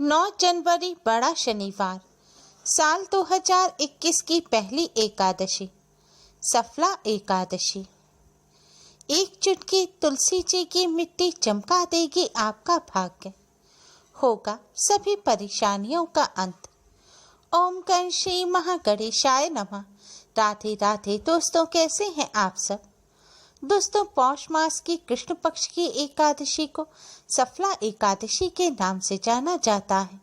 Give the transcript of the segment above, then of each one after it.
9 जनवरी बड़ा शनिवार, साल 2021 की पहली एकादशी, सफला एकादशी। एक चुटकी तुलसी जी की मिट्टी चमका देगी आपका भाग्य, होगा सभी परेशानियों का अंत। ओम गण श्री महागणेशाय नमः। राधे राधे दोस्तों, कैसे हैं आप सब। दोस्तों, पौष मास की कृष्ण पक्ष की एकादशी को सफला एकादशी के नाम से जाना जाता है।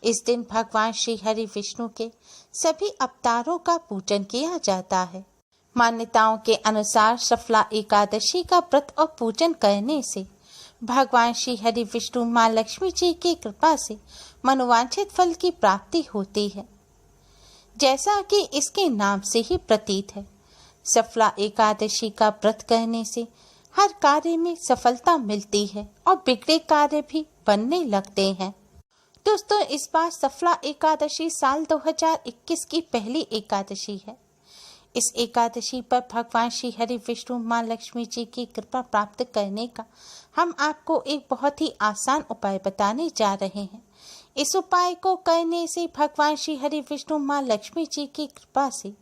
इस दिन भगवान श्री हरि विष्णु के सभी अवतारों का पूजन किया जाता है। मान्यताओं के अनुसार सफला एकादशी का व्रत और पूजन करने से भगवान श्री हरि विष्णु माँ लक्ष्मी जी की कृपा से मनोवांछित फल की प्राप्ति होती है, जैसा कि इसके नाम से ही प्रतीत है। सफला एकादशी का व्रत करने से हर कार्य में सफलता मिलती है और बिगड़े कार्य भी बनने लगते हैं। दोस्तों, इस बार सफला एकादशी साल 2021 की पहली एकादशी है। इस एकादशी पर भगवान श्री हरि विष्णु माँ लक्ष्मी जी की कृपा प्राप्त करने का हम आपको एक बहुत ही आसान उपाय बताने जा रहे हैं। इस उपाय को करने से भगवान श्री हरि विष्णु माँ लक्ष्मी जी की कृपा से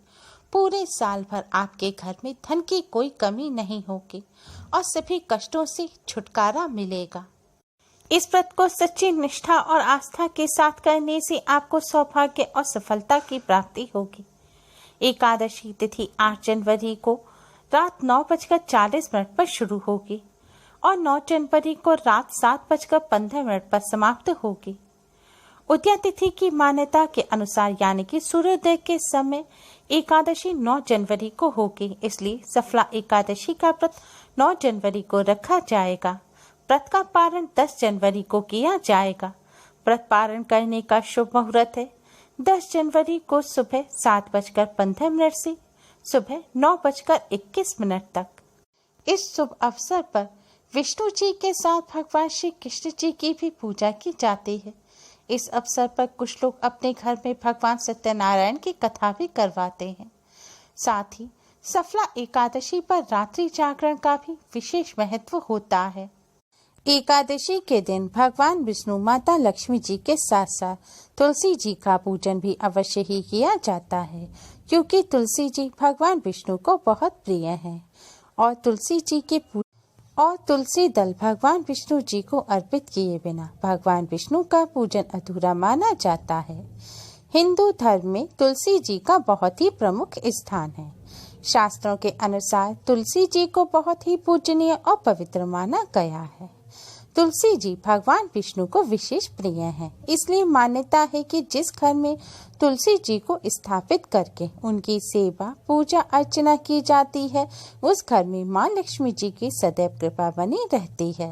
पूरे साल भर आपके घर में धन की कोई कमी नहीं होगी और सभी कष्टों से छुटकारा मिलेगा। इस व्रत को सच्ची निष्ठा और आस्था के साथ करने से आपको सौभाग्य और सफलता की प्राप्ति होगी। एकादशी तिथि 8 जनवरी को रात 9:40 पर शुरू होगी और 9 जनवरी को रात 7:15 पर समाप्त होगी। उदया तिथि की मान्यता के अनुसार यानी कि सूर्योदय के समय एकादशी 9 जनवरी को होगी, इसलिए सफला एकादशी का व्रत 9 जनवरी को रखा जाएगा। व्रत का पारण 10 जनवरी को किया जाएगा। व्रत पारण करने का शुभ मुहूर्त है 10 जनवरी को सुबह 7:15 से सुबह 9:21 तक। इस शुभ अवसर पर विष्णु जी के साथ भगवान श्री कृष्ण जी की भी पूजा की जाती है। इस अवसर पर कुछ लोग अपने घर में भगवान सत्यनारायण की कथा भी करवाते हैं। साथ ही सफला एकादशी पर रात्रि जागरण का भी विशेष महत्व होता है। एकादशी के दिन भगवान विष्णु माता लक्ष्मी जी के साथ साथ तुलसी जी का पूजन भी अवश्य ही किया जाता है, क्योंकि तुलसी जी भगवान विष्णु को बहुत प्रिय हैं और तुलसी दल भगवान विष्णु जी को अर्पित किए बिना भगवान विष्णु का पूजन अधूरा माना जाता है। हिंदू धर्म में तुलसी जी का बहुत ही प्रमुख स्थान है। शास्त्रों के अनुसार तुलसी जी को बहुत ही पूजनीय और पवित्र माना गया है। तुलसी जी भगवान विष्णु को विशेष प्रिय हैं, इसलिए मान्यता है कि जिस घर में तुलसी जी को स्थापित करके उनकी सेवा पूजा अर्चना की जाती है, उस घर में मां लक्ष्मी जी की सदैव कृपा बनी रहती है।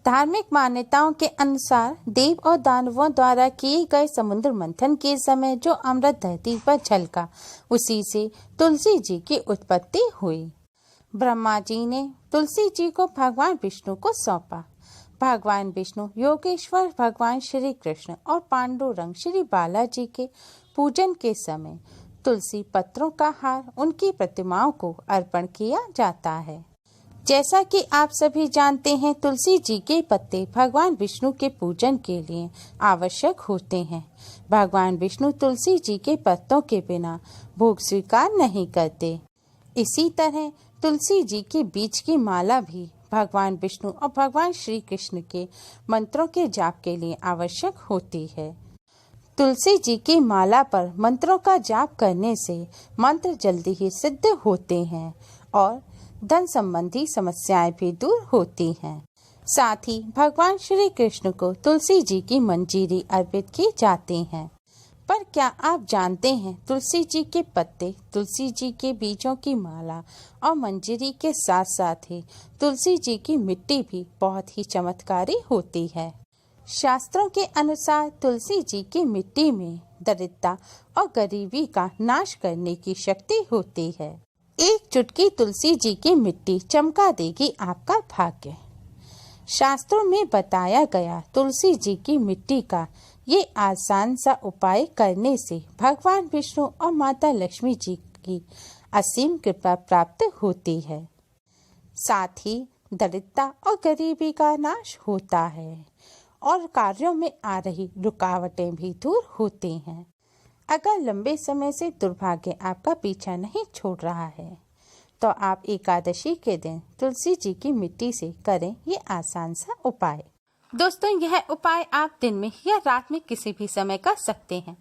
धार्मिक मान्यताओं के अनुसार देव और दानवों द्वारा किए गए समुद्र मंथन के समय जो अमृत धरती पर झलका, उसी से तुलसी जी की उत्पत्ति हुई। ब्रह्मा जी ने तुलसी जी को भगवान विष्णु को सौंपा। भगवान विष्णु योगेश्वर भगवान श्री कृष्ण और पांडुरंग श्री बालाजी के पूजन के समय तुलसी पत्रों का हार उनकी प्रतिमाओं को अर्पण किया जाता है। जैसा कि आप सभी जानते हैं, तुलसी जी के पत्ते भगवान विष्णु के पूजन के लिए आवश्यक होते हैं। भगवान विष्णु तुलसी जी के पत्तों के बिना भोग स्वीकार नहीं करते। इसी तरह तुलसी जी के बीज की माला भी भगवान विष्णु और भगवान श्री कृष्ण के मंत्रों के जाप के लिए आवश्यक होती है। तुलसी जी की माला पर मंत्रों का जाप करने से मंत्र जल्दी ही सिद्ध होते हैं और धन संबंधी समस्याएं भी दूर होती हैं। साथ ही भगवान श्री कृष्ण को तुलसी जी की मंजीरी अर्पित की जाती है। पर क्या आप जानते हैं, तुलसी जी के पत्ते, तुलसी जी के बीजों की माला और मंजरी के साथ साथ ही तुलसी जी की मिट्टी भी बहुत ही चमत्कारी होती है। शास्त्रों के अनुसार तुलसी जी की मिट्टी में दरिद्रता और गरीबी का नाश करने की शक्ति होती है। एक चुटकी तुलसी जी की मिट्टी चमका देगी आपका भाग्य। शास्त्रों में बताया गया तुलसी जी की मिट्टी का ये आसान सा उपाय करने से भगवान विष्णु और माता लक्ष्मी जी की असीम कृपा प्राप्त होती है। साथ ही दरिद्रता और गरीबी का नाश होता है और कार्यों में आ रही रुकावटें भी दूर होती हैं। अगर लंबे समय से दुर्भाग्य आपका पीछा नहीं छोड़ रहा है तो आप एकादशी के दिन तुलसी जी की मिट्टी से करें ये आसान सा उपाय। दोस्तों, यह उपाय आप दिन में या रात में किसी भी समय कर सकते हैं।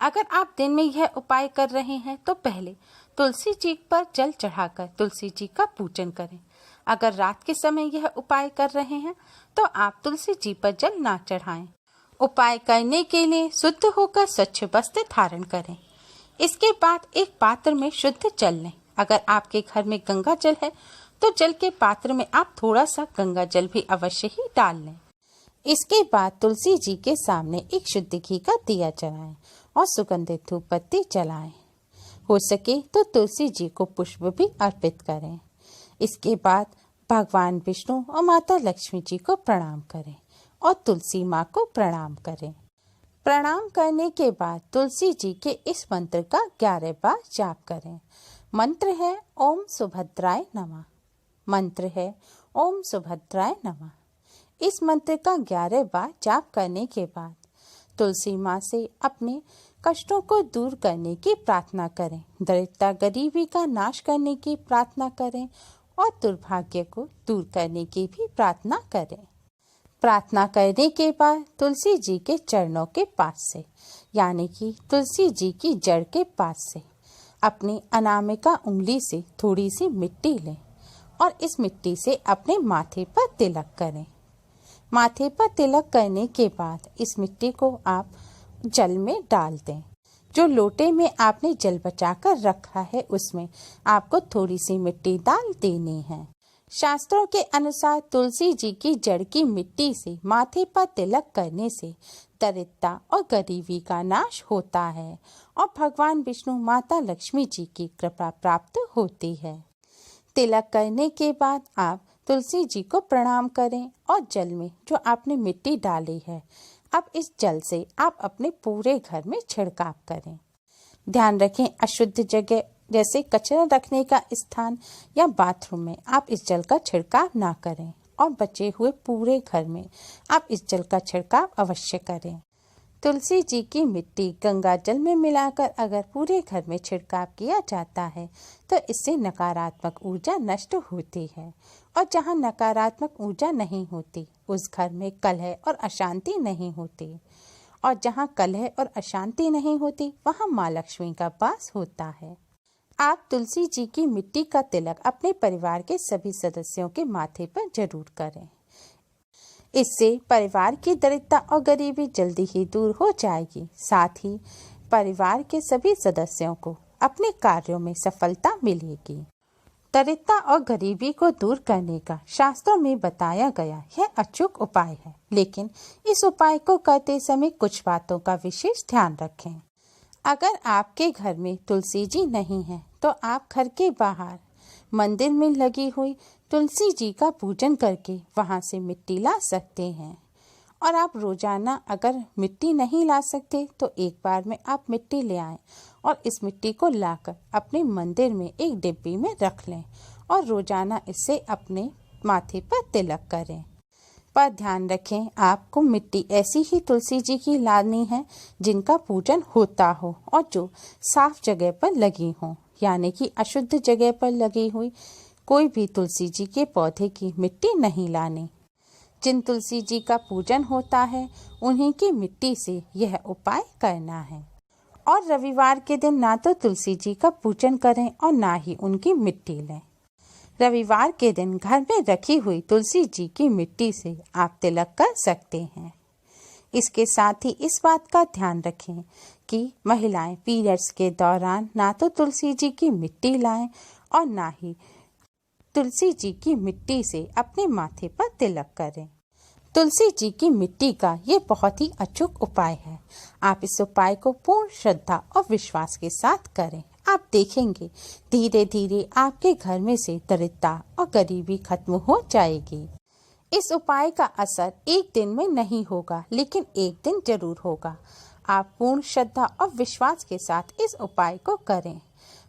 अगर आप दिन में यह उपाय कर रहे हैं तो पहले तुलसी जी पर जल चढ़ाकर तुलसी जी का पूजन करें। अगर रात के समय यह उपाय कर रहे हैं तो आप तुलसी जी पर जल ना चढ़ाएं। उपाय करने के लिए शुद्ध होकर स्वच्छ वस्त्र धारण करें। इसके बाद एक पात्र में शुद्ध जल लें। अगर आपके घर में गंगा जल है तो जल के पात्र में आप थोड़ा सा गंगा जल भी अवश्य ही डाल लें। इसके बाद तुलसी जी के सामने एक शुद्ध घी का दिया जलाएं और सुगंधित धूप बत्ती जलाएं। हो सके तो तुलसी जी को पुष्प भी अर्पित करें। इसके बाद भगवान विष्णु और माता लक्ष्मी जी को प्रणाम करें और तुलसी माँ को प्रणाम करें। प्रणाम करने के बाद तुलसी जी के इस मंत्र का 11 बार जाप करें। मंत्र है ओम सुभद्राय नमः। मंत्र है ओम सुभद्राय नमः। इस मंत्र का 11 बार जाप करने के बाद तुलसी माँ से अपने कष्टों को दूर करने की प्रार्थना करें, दरिद्रता गरीबी का नाश करने की प्रार्थना करें और दुर्भाग्य को दूर करने की भी प्रार्थना करें। प्रार्थना करने के बाद तुलसी जी के चरणों के पास से यानी कि तुलसी जी की जड़ के पास से अपनी अनामिका उंगली से थोड़ी सी मिट्टी लें और इस मिट्टी से अपने माथे पर तिलक करें। माथे पर तिलक करने के बाद इस मिट्टी को आप जल में डाल दें। जो लोटे में आपने जल बचाकर रखा है उसमें आपको थोड़ी सी मिट्टी डाल देनी है। शास्त्रों के अनुसार तुलसी जी की जड़ की मिट्टी से माथे पर तिलक करने से दरिद्रता और गरीबी का नाश होता है और भगवान विष्णु माता लक्ष्मी जी की कृपा प्राप्त होती है। तिलक करने के बाद आप तुलसी जी को प्रणाम करें और जल में जो आपने मिट्टी डाली है अब इस जल से आप अपने पूरे घर में छिड़काव करें। ध्यान रखें, अशुद्ध जगह जैसे कचरा रखने का स्थान या बाथरूम में आप इस जल का छिड़काव ना करें और बचे हुए पूरे घर में आप इस जल का छिड़काव अवश्य करें। तुलसी जी की मिट्टी गंगा जल में मिलाकर अगर पूरे घर में छिड़काव किया जाता है तो इससे नकारात्मक ऊर्जा नष्ट होती है और जहाँ नकारात्मक ऊर्जा नहीं होती उस घर में कलह और अशांति नहीं होती और जहाँ कलह और अशांति नहीं होती वहाँ माँ लक्ष्मी का वास होता है। आप तुलसी जी की मिट्टी का तिलक अपने परिवार के सभी सदस्यों के माथे पर जरूर करें। इससे परिवार की दरिद्रता और गरीबी जल्दी ही दूर हो जाएगी। साथ ही परिवार के सभी सदस्यों को अपने कार्यों में सफलता मिलेगी। दरिद्रता और गरीबी को दूर करने का शास्त्रों में बताया गया यह अचूक उपाय है, लेकिन इस उपाय को करते समय कुछ बातों का विशेष ध्यान रखें। अगर आपके घर में तुलसी जी नहीं है तो आप घर के बाहर मंदिर में लगी हुई तुलसी जी का पूजन करके वहां से मिट्टी ला सकते हैं और आप रोजाना अगर मिट्टी नहीं ला सकते तो एक बार में आप मिट्टी ले आएं और इस मिट्टी को लाकर अपने मंदिर में एक डिब्बी में रख लें और रोजाना इससे अपने माथे पर तिलक करें। पर ध्यान रखें, आपको मिट्टी ऐसी ही तुलसी जी की लानी है जिनका पूजन होता हो और जो साफ जगह पर लगी हो, यानी कि अशुद्ध जगह पर लगी हुई कोई भी तुलसी जी के पौधे की मिट्टी नहीं लानी। जिन तुलसी जी का पूजन होता है उन्हीं की मिट्टी से यह उपाय करना है। और रविवार के दिन ना तो तुलसी जी का पूजन करें और ना ही उनकी मिट्टी लें। रविवार के दिन घर में रखी हुई तुलसी जी की मिट्टी से आप तिलक कर सकते हैं। इसके साथ ही इस बात का ध्यान रखें कि महिलाएं पीरियड्स के दौरान ना तो तुलसी जी की मिट्टी लाएं और ना ही तुलसी जी की मिट्टी से अपने माथे पर तिलक करें। तुलसी जी की मिट्टी का ये बहुत ही अचूक उपाय है। आप इस उपाय को पूर्ण श्रद्धा और विश्वास के साथ करें। आप देखेंगे धीरे धीरे आपके घर में से दरिद्रता और गरीबी खत्म हो जाएगी। इस उपाय का असर एक दिन में नहीं होगा, लेकिन एक दिन जरूर होगा। आप पूर्ण श्रद्धा और विश्वास के साथ इस उपाय को करें।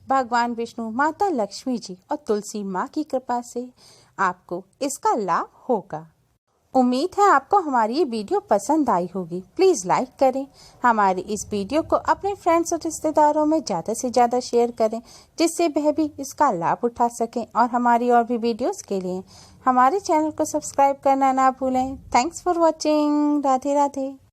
भगवान विष्णु, माता लक्ष्मी जी और तुलसी माँ की कृपा से आपको इसका लाभ होगा। उम्मीद है आपको हमारी ये वीडियो पसंद आई होगी। प्लीज़ लाइक करें, हमारी इस वीडियो को अपने फ्रेंड्स और रिश्तेदारों में ज़्यादा से ज़्यादा शेयर करें, जिससे वह भी इसका लाभ उठा सकें। और हमारी और भी वीडियोस के लिए हमारे चैनल को सब्सक्राइब करना ना भूलें। Thanks for watching. Radhe Radhe.